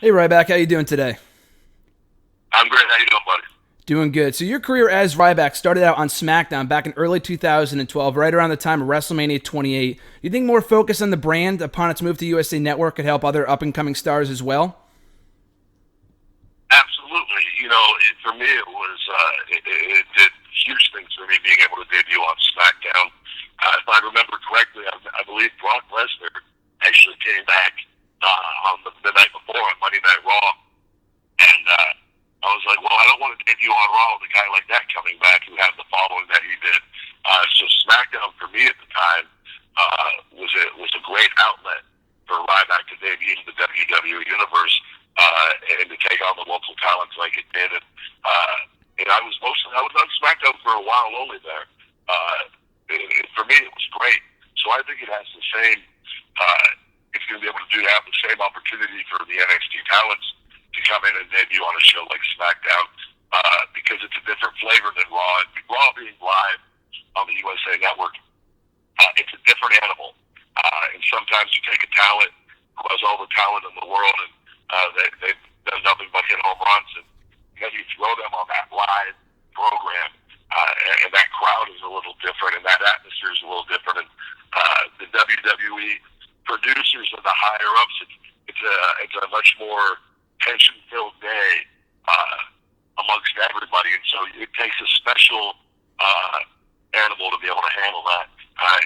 Hey Ryback, how you doing today? I'm great. How you doing, buddy? Doing good. So your career as Ryback started out on SmackDown back in early 2012, right around the time of WrestleMania 28. Do you think more focus on the brand upon its move to USA Network could help other up-and-coming stars as well? Absolutely. For me, it did huge things for me being able to debut on SmackDown. If I remember correctly, I believe Brock Lesnar actually came back on the night before on Monday Night Raw, and I was like, well, I don't want to debut on Raw with a guy like that coming back who had the following that he did. So SmackDown for me at the time was a great outlet for Ryback to debut in the WWE universe and to take on the local talents like it did. And I was on SmackDown for a while only there. For me, it was great. So I think it has the same. It's going to be able to have the same opportunity for the NXT talents to come in and debut on a show like SmackDown because it's a different flavor than Raw. And Raw being live on the USA Network, it's a different animal. And sometimes you take a talent who has all the talent in the world and they've done nothing but hit home runs, and then you throw them on that live program, and that crowd is a little different, and that atmosphere is a little different. And the WWE producers and the higher ups, it's a much more tension-filled day amongst everybody, and so it takes a special animal to be able to handle that.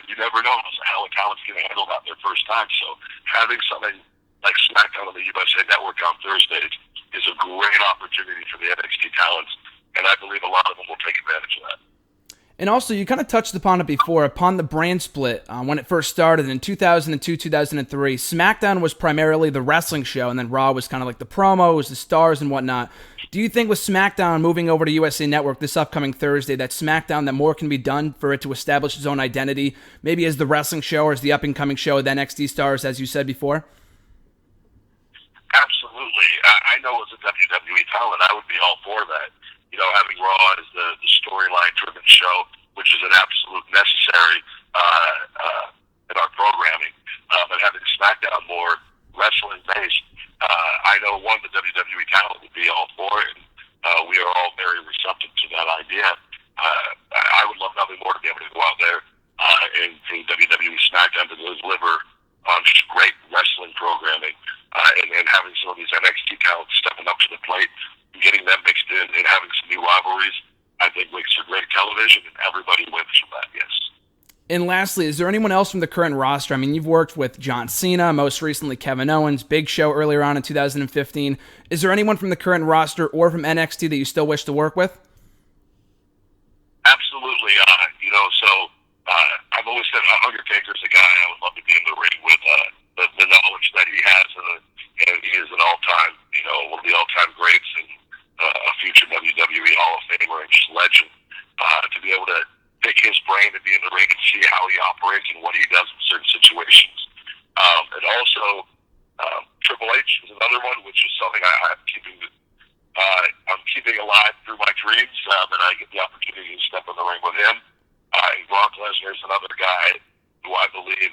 You never know how a talent's going to handle that their first time. So having something like SmackDown on the USA Network on Thursdays is a great opportunity for the NXT talents, and I believe a lot of them will take advantage of that. And also, you kind of touched upon it before, upon the brand split when it first started in 2002, 2003. SmackDown was primarily the wrestling show, and then Raw was kind of like the promos, the stars, and whatnot. Do you think with SmackDown moving over to USA Network this upcoming Thursday, that SmackDown, that more can be done for it to establish its own identity, maybe as the wrestling show or as the up-and-coming show with NXT stars, as you said before? Absolutely. I know as a WWE talent, I would be all for that. Having Raw as the storyline-driven show, which is an absolute necessary in our programming, but having SmackDown more wrestling-based, I know, the WWE talent would be all for it, and we are all very receptive to that idea. I would love nothing more to be able to go out there and for WWE SmackDown to deliver on just great wrestling programming, and having some of these NXT talents stepping up to the plate and getting them mixed in and having some new rivalries, I think makes for great television, and everybody wins from that, yes. And lastly, is there anyone else from the current roster? I mean, you've worked with John Cena, most recently Kevin Owens, Big Show earlier on in 2015. Is there anyone from the current roster or from NXT that you still wish to work with? Absolutely. I've always said Undertaker's a guy I would love to be in the ring with. The knowledge that he has, and he is an all-time, one of the all-time greats and a future WWE Hall of Famer and just legend. To be able to pick his brain and be in the ring and see how he operates and what he does in certain situations. And also, Triple H is another one, which is something I'm keeping alive through my dreams, and I get the opportunity to step in the ring with him. And Brock Lesnar is another guy who I believe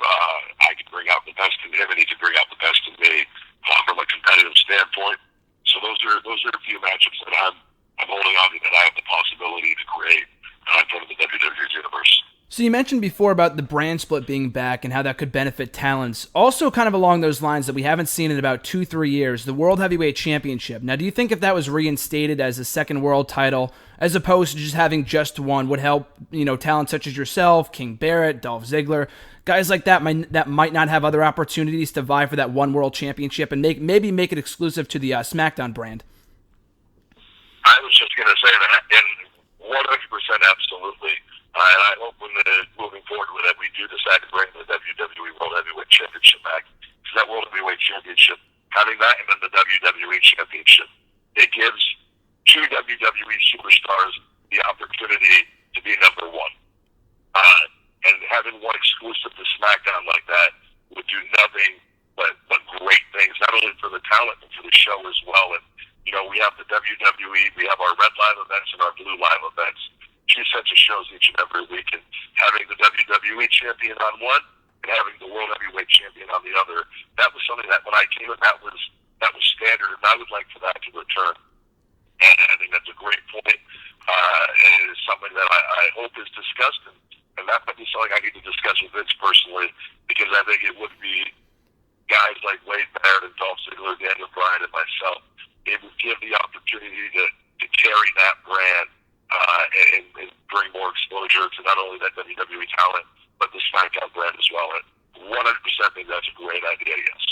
I can bring out the best in him, and he can bring out the best in me from a competitive standpoint. So those are a few matchups that I'm holding on to that I have the possibility to create for the WWE universe. So you mentioned before about the brand split being back and how that could benefit talents. Also kind of along those lines that we haven't seen in about 2-3 years, the World Heavyweight Championship. Now, do you think if that was reinstated as a second world title, as opposed to just having just one, would help, talent such as yourself, King Barrett, Dolph Ziggler, guys like that might not have other opportunities to vie for that one world championship and maybe make it exclusive to the SmackDown brand? I was just going to say that, and 100% absolutely. And I hope moving forward with it, we do decide to bring the WWE World Heavyweight Championship back. Because that World Heavyweight Championship, having that and then the WWE Championship, it gives two WWE superstars the opportunity to be number one. And having one exclusive to SmackDown like that would do nothing but great things, not only for the talent, but for the show as well. And, we have the WWE, we have our red live events and our blue live events. 2 sets of shows each and every week, and having the WWE champion on one and having the World Heavyweight champion on the other, that was something that when I came in, that was standard in I would like for that to return. And I think that's a great point. And it is something that I hope is discussed, and that might be something I need to discuss with Vince personally, because I think it would be guys like Wade Barrett and Dolph Ziggler, Daniel Bryan, and myself. It would give the opportunity to carry that brand and bring more exposure to not only that WWE talent, but the SmackDown brand as well. And 100% think that's a great idea, yes.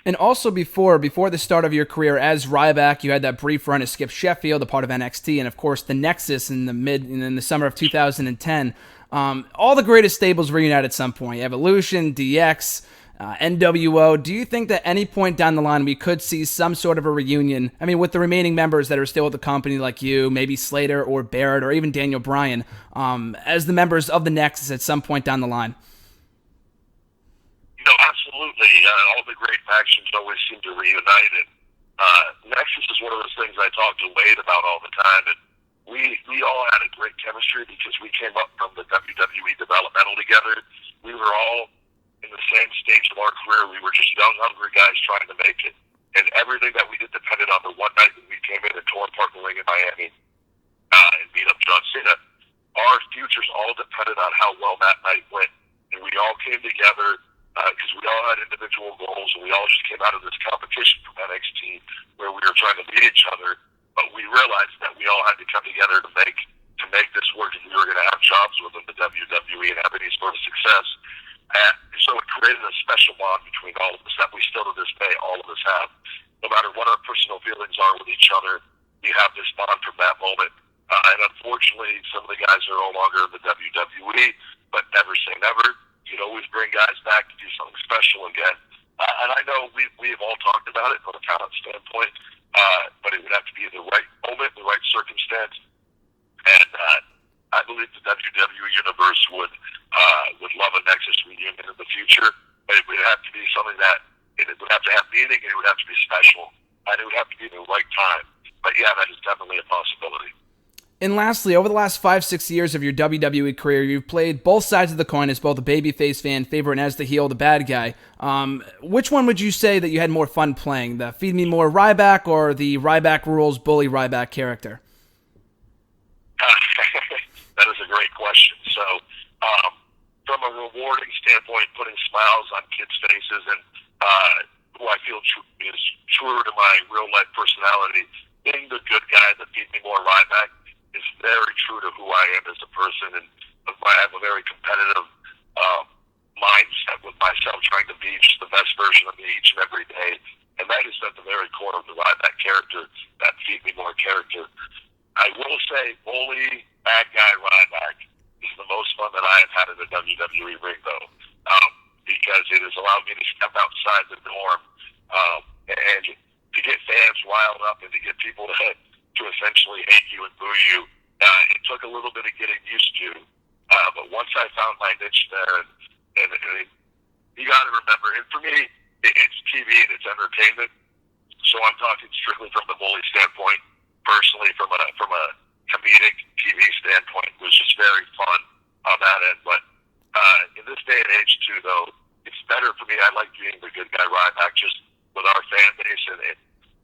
And also before the start of your career as Ryback, you had that brief run as Skip Sheffield, a part of NXT, and of course the Nexus in the summer of 2010. All the greatest stables reunited at some point: Evolution, DX, NWO. Do you think that any point down the line we could see some sort of a reunion? I mean, with the remaining members that are still with the company, like you, maybe Slater or Barrett or even Daniel Bryan, as the members of the Nexus at some point down the line. No, absolutely. All the great factions always seem to reunite, and Nexus is one of those things I talk to Wade about all the time, and we all had a great chemistry because we came up from the WWE developmental together. We were all in the same stage of our career. We were just young, hungry guys trying to make it, and everything that we did depended on the one night that we came in and tore apart the ring in Miami and beat up John Cena. Our futures all depended on how well that night went, and we all came together because we all had individual goals, and we all just came out of this competition from NXT where we were trying to beat each other, but we realized that we all had to come together to make this work if we were going to have jobs within the WWE and have any sort of success. So it created a special bond between all of us that we still to this day, all of us have. No matter what our personal feelings are with each other, we have this bond from that moment. And unfortunately, some of the guys are no longer in the WWE, but never say never. You'd always bring guys back to do something special again. And I know we've all talked about it from a talent standpoint, but it would have to be in the right moment, the right circumstance. And I believe the WWE Universe would love a Nexus reunion in the future, but it would have to be something that it would have to have meaning, and it would have to be special, and it would have to be in the right time. But yeah, that is definitely a possibility. And lastly, over the last 5-6 years of your WWE career, you've played both sides of the coin as both a babyface fan favorite and as the heel, the bad guy. Which one would you say that you had more fun playing, the Feed Me More Ryback or the Ryback Rules Bully Ryback character? That is a great question. So, from a rewarding standpoint, putting smiles on kids' faces and who I feel is truer to my real-life personality, being the good guy that Feed Me More Ryback is very true to who I am as a person, and I have a very competitive mindset with myself, trying to be just the best version of me each and every day, and that is at the very core of the Ryback character, that Feed Me More character. I will say, bully, bad guy Ryback is the most fun that I have had in the WWE ring, though, because it has allowed me to step outside the norm and to get fans riled up and to get people to essentially hate you and boo you. It took a little bit of getting used to, but once I found my niche there, and you got to remember, and for me, it's TV and it's entertainment, so I'm talking strictly from the bully standpoint. Personally, from a comedic TV standpoint, it was just very fun on that end. But in this day and age, too, though, it's better for me. I like being the good guy Ryback, just with our fan base and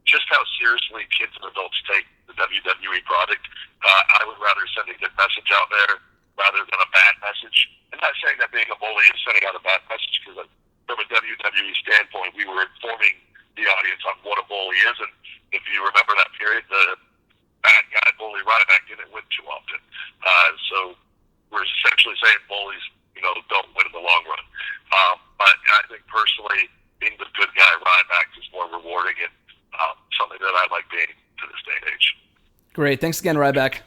just how seriously kids and adults take the WWE product. I would rather send a good message out there rather than a bad message. I'm not saying that being a bully is sending out a bad message, because from a WWE standpoint, we were informing the audience on what a bully is. And if you remember that period, the bad guy bully Ryback didn't win too often. So we're essentially saying bullies, don't win in the long run. But I think personally, being the good guy Ryback is more rewarding and something that I like being to this day and age. Great. Thanks again, Ryback.